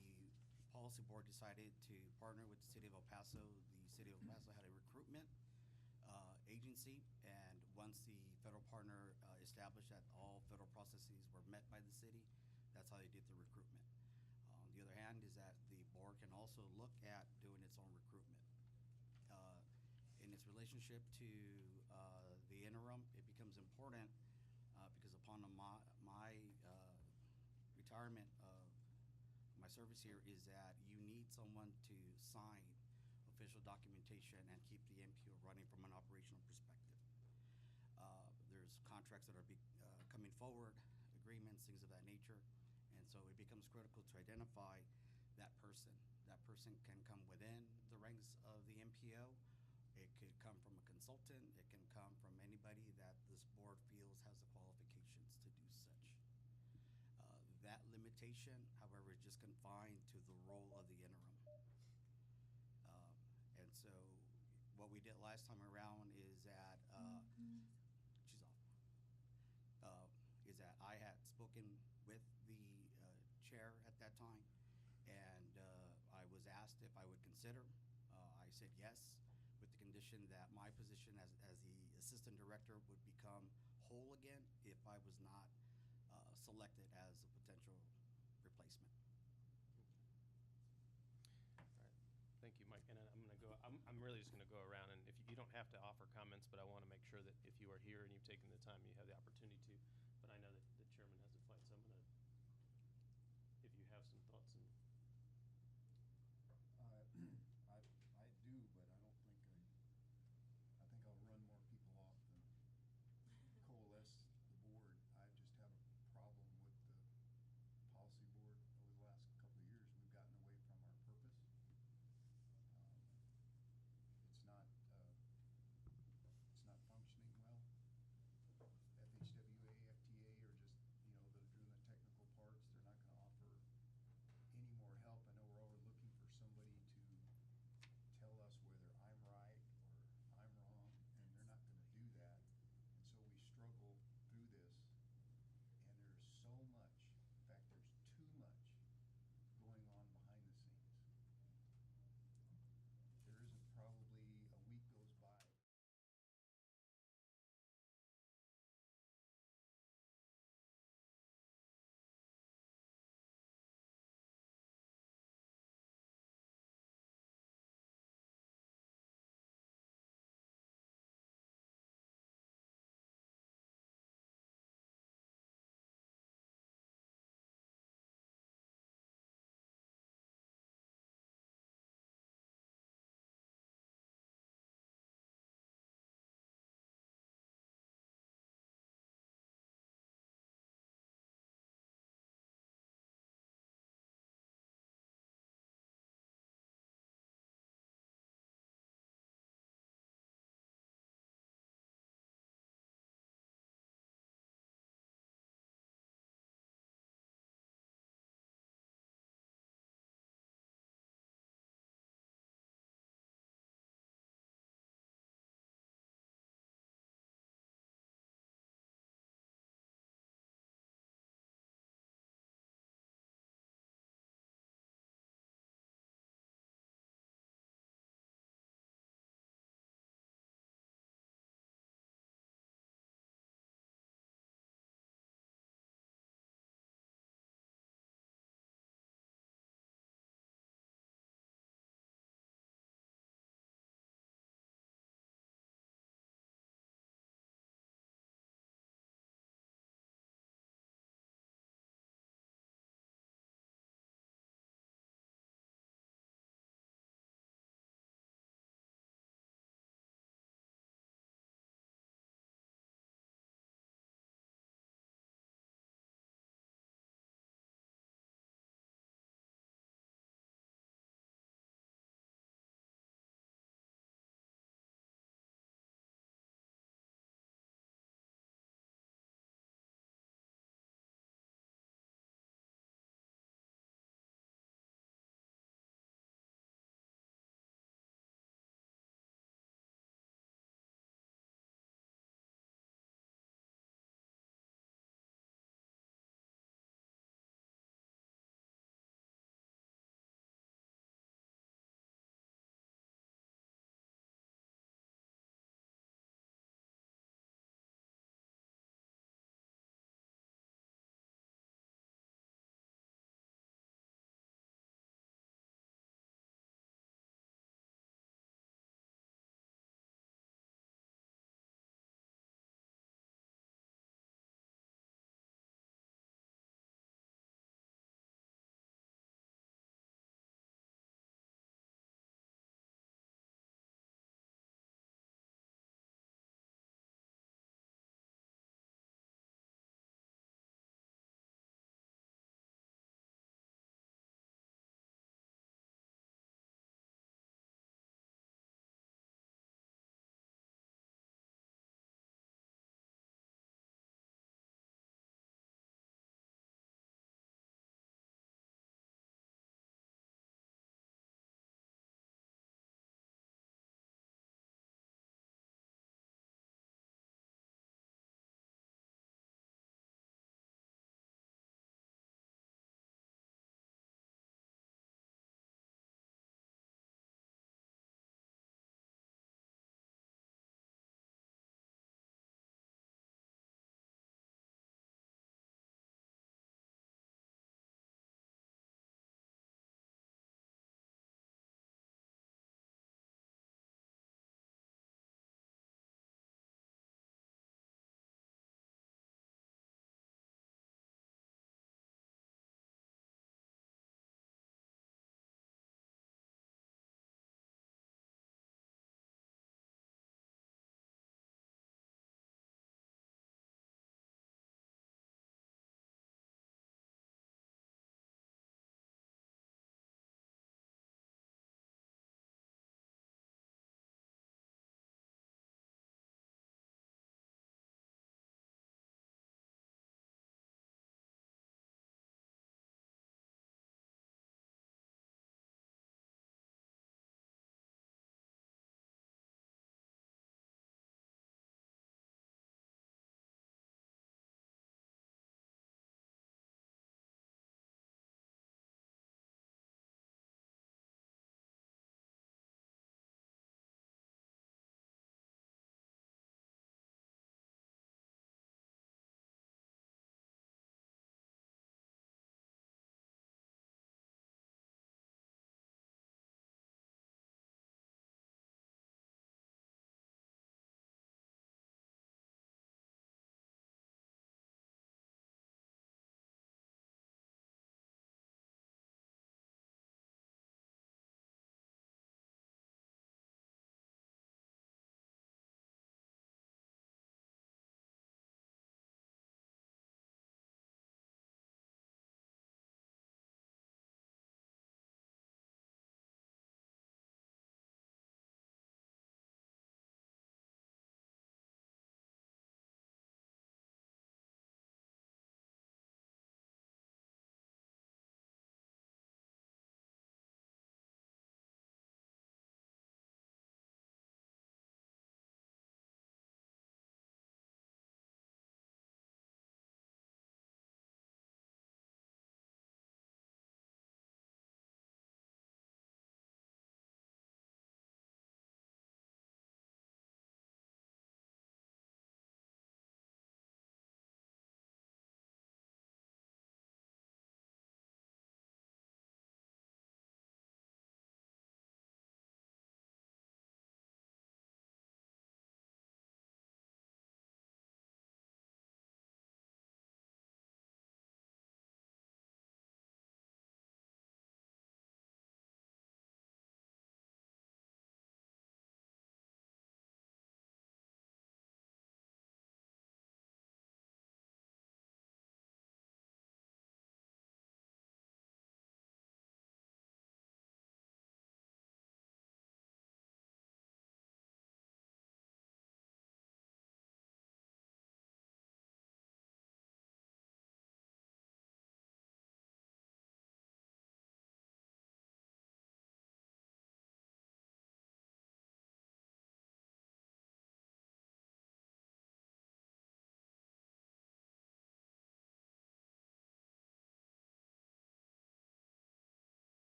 policy board decided to partner with the city of El Paso. The city of El Paso had a recruitment agency, and once the federal partner established that all federal processes were met by the city, that's how they did the recruitment. On the other hand, is that the board can also look at doing its own recruitment. In its relationship to the interim, it becomes important because upon my retirement of my service here, is that you need someone to sign official documentation and keep the MPO running from an operational perspective. There's contracts that are coming forward, agreements, things of that nature, and so it becomes critical to identify that person. That person can come within the ranks of the MPO. It could come from a consultant. It can come from anybody that this board feels has the qualifications to do such. That limitation, however, is just confined to the role of the interim. And so what we did last time around is that, she's off, is that I had spoken with the chair at that time, and I was asked if I would consider. I said yes, with the condition that my position as the assistant director would become whole again if I was not selected as a potential replacement. All right. Thank you, Mike. And I'm really just gonna go around, and if you don't have to offer comments, but I want to make sure that if you are here and you've taken the time, you have the opportunity to. But I know that the chairman has a flight, so I'm gonna, if you have some thoughts and. I do, but I don't think I think I'll run more people off than coalesce the board. I just have a problem with the policy board over the last couple of years. We've gotten away from our purpose. It's not functioning well. FHWA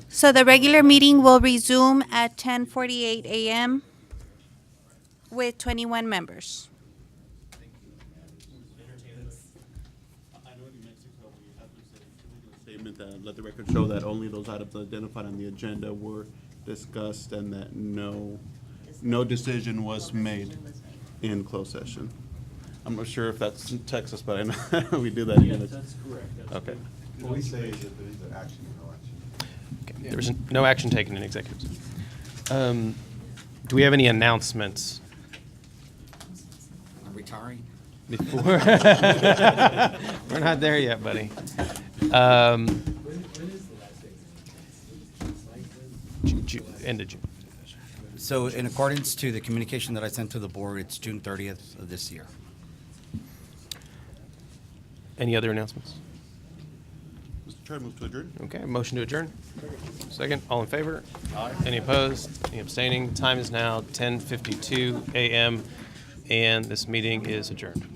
So the regular meeting will resume at 10:48 a.m. with 21 members. Statement that let the record show that only those items identified on the agenda were discussed and that no decision was made in closed session. I'm not sure if that's in Texas, but I know we do that again. Yes, that's correct. Okay. What we say is that there's an action or no action. Okay, there was no action taken in executive session. Do we have any announcements? I'm retiring. Before we're not there yet, buddy. End of June. So in accordance to the communication that I sent to the board, it's June 30th of this year. Any other announcements? Mr. Chair, move to adjourn. Okay, motion to adjourn. Second, all in favor? Aye. Any opposed? Any abstaining? Time is now 10:52 a.m. and this meeting is adjourned.